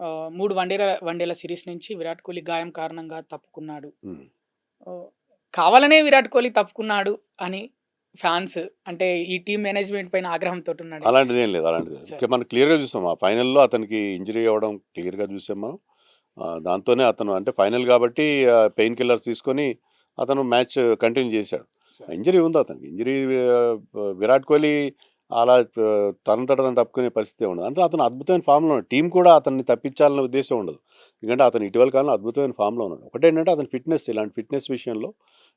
3 వన్డేల సీరీస్ నుంచి విరాట్ కోహ్లీ గాయం కారణంగా తప్పుకున్నాడు. హ్మ్. ఓహ్! కావాలనే విరాట్ కోహ్లీ తప్పుకున్నాడు అని ఫ్యాన్స్ అంటే ఈ టీమ్ మేనేజ్‌మెంట్ పైన ఆగ్రహంతోటున్నాడు. అలాంటిదేం లేదు. అలాంటిదేం స మనం క్లియర్‌గా చూసాం. ఆ ఫైనల్‌లో అతనికి ఇంజరీ అవ్వడం క్లియర్‌గా చూసాం మనం. దాంతోనే అతను అంటే ఫైనల్ కాబట్టి పెయిన్ కిల్లర్స్ తీసుకొని అతను మ్యాచ్ కంటిన్యూ చేశాడు. స ఇంజరీ ఉంది అతనికి. ఇంజరీ విరాట్ కోహ్లీ అలా తనంతట తను తప్పుకునే పరిస్థితే ఉండదు. అంటే అతను అద్భుతమైన ఫామ్‌లో ఉన్నాడు. టీమ్ కూడా అతన్ని తప్పించాలనే ఉద్దేశ్యం ఉండదు. ఎందుకంటే అతను ఇటీవల కాలంలో అద్భుతమైన ఫామ్‌లో ఉన్నాడు. ఒకటేంటంటే అతని ఫిట్‌నెస్ ఇలాంటి ఫిట్‌నెస్ విషయంలో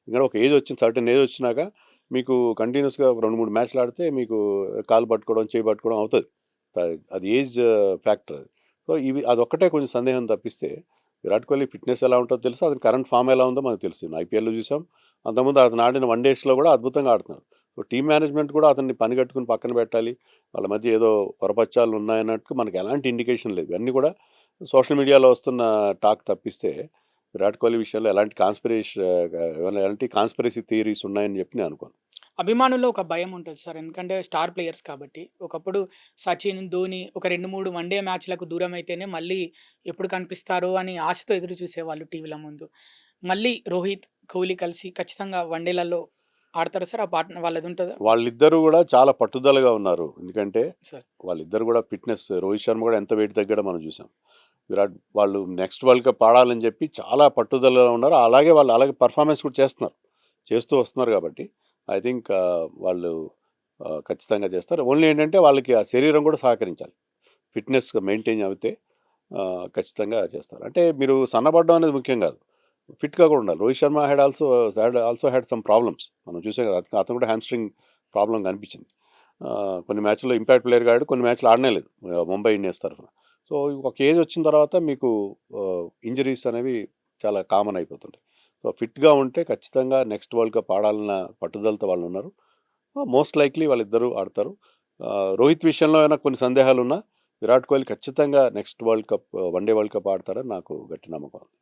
ఎందుకంటే ఒక ఏజ్ వచ్చింది సర్టెన్ ఏజ్ వచ్చినాక మీకు కంటిన్యూస్‌గా ఒక 2, 3 మ్యాచ్‌లు ఆడితే మీకు కాలు పట్టుకోవడం, చేయి పట్టుకోవడం అవుతది. అది ఏజ్ ఫ్యాక్టర్ అది. సో, అదొక్కటే కొంచెం సందేహం తప్పిస్తే విరాట్ కోహ్లీ ఫిట్‌నెస్ ఎలా ఉంటదో తెలుసు. అతని కరెంట్ ఫార్మ్ ఎలా ఉందో మనకు తెలుసు. ఐపీఎల్‌లో చూసాం. అంతకుముందు అతను ఆడిన వన్ డేస్‌లో కూడా అద్భుతంగా ఆడుతున్నాడు. సో, టీమ్ మేనేజ్‌మెంట్ కూడా అతన్ని పని కట్టుకొని పక్కన పెట్టాలి. వాళ్ళ మధ్య ఏదో పొరపచ్చాలు ఉన్నాయన్నట్టు మనకు ఎలాంటి ఇండికేషన్ లేదు. ఇవన్నీ కూడా సోషల్ మీడియాలో వస్తున్న టాక్ తప్పిస్తే విరాట్ కోహ్లీ విషయంలో ఎలాంటి కాన్స్పిరసీ థియరీస్ ఉన్నాయని చెప్పి నేను అనుకోను. అభిమానుల్లో ఒక భయం ఉంటది సార్. ఎందుకంటే స్టార్ ప్లేయర్స్ కాబట్టి. ఒకప్పుడు సచిన్, ధోని ఒక 2, 3 వన్‌డే మ్యాచ్‌లకు దూరమైతేనే మళ్ళీ ఎప్పుడు కనిపిస్తారో అని ఆశతో ఎదురు చూసేవాళ్ళు టీవీల ముందు. మళ్ళీ రోహిత్, కోహ్లీ కలిసి ఖచ్చితంగా వన్‌డేలలో ఆడతారా సార్? ఆ పార్ట్నర్ వాళ్ళదుంటదా? వాళ్ళిద్దరూ కూడా చాలా పట్టుదలగా ఉన్నారు. ఎందుకంటే సార్. వాళ్ళిద్దరు కూడా ఫిట్‌నెస్ రోహిత్ శర్మ కూడా ఎంత వెయిట్ తగ్గాడో మనం చూసాం. వాళ్ళు నెక్స్ట్ వరల్డ్ కప్ ఆడాలని చెప్పి చాలా పట్టుదలగా ఉన్నారు. అలాగే వాళ్ళు అలాగే పెర్ఫార్మెన్స్ కూడా చేస్తున్నారు. చేస్తూ వస్తున్నారు కాబట్టి ఐ థింక్ వాళ్ళు ఖచ్చితంగా చేస్తారు. ఓన్లీ ఏంటంటే వాళ్ళకి ఆ శరీరం కూడా సహకరించాలి. ఫిట్‌నెస్‌గా మెయింటైన్ అవుతే ఖచ్చితంగా చేస్తారు. అంటే మీరు సన్నబడడం అనేది ముఖ్యం కాదు. ఫిట్‌గా కూడా ఉండాలి. Rohit Sharma had some problems. మనం చూసాం కదా! అతను కూడా హామ్‌స్ట్రింగ్ ప్రాబ్లమ్ కనిపించింది. కొన్ని మ్యాచ్‌లో ఇంపాక్ట్ ప్లేయర్‌గా ఆడాడు. కొన్ని మ్యాచ్‌లు ఆడనే లేదు. ముంబై ఇండియన్స్ తరఫున. సో, ఒక ఏజ్ వచ్చిన తర్వాత మీకు ఇంజరీస్ అనేవి చాలా కామన్ అయిపోతుంటాయి. సో, ఫిట్‌గా ఉంటే ఖచ్చితంగా నెక్స్ట్ వరల్డ్ కప్ ఆడాలన్న పట్టుదలతో వాళ్ళున్నారు. మోస్ట్ లైక్లీ వాళ్ళిద్దరూ ఆడతారు. రోహిత్ విషయంలో అయినా కొన్ని సందేహాలున్నా విరాట్ కోహ్లీ ఖచ్చితంగా next world cup one day world cup ఆడతాడని నాకు గట్టి నమ్మకం ఉంది.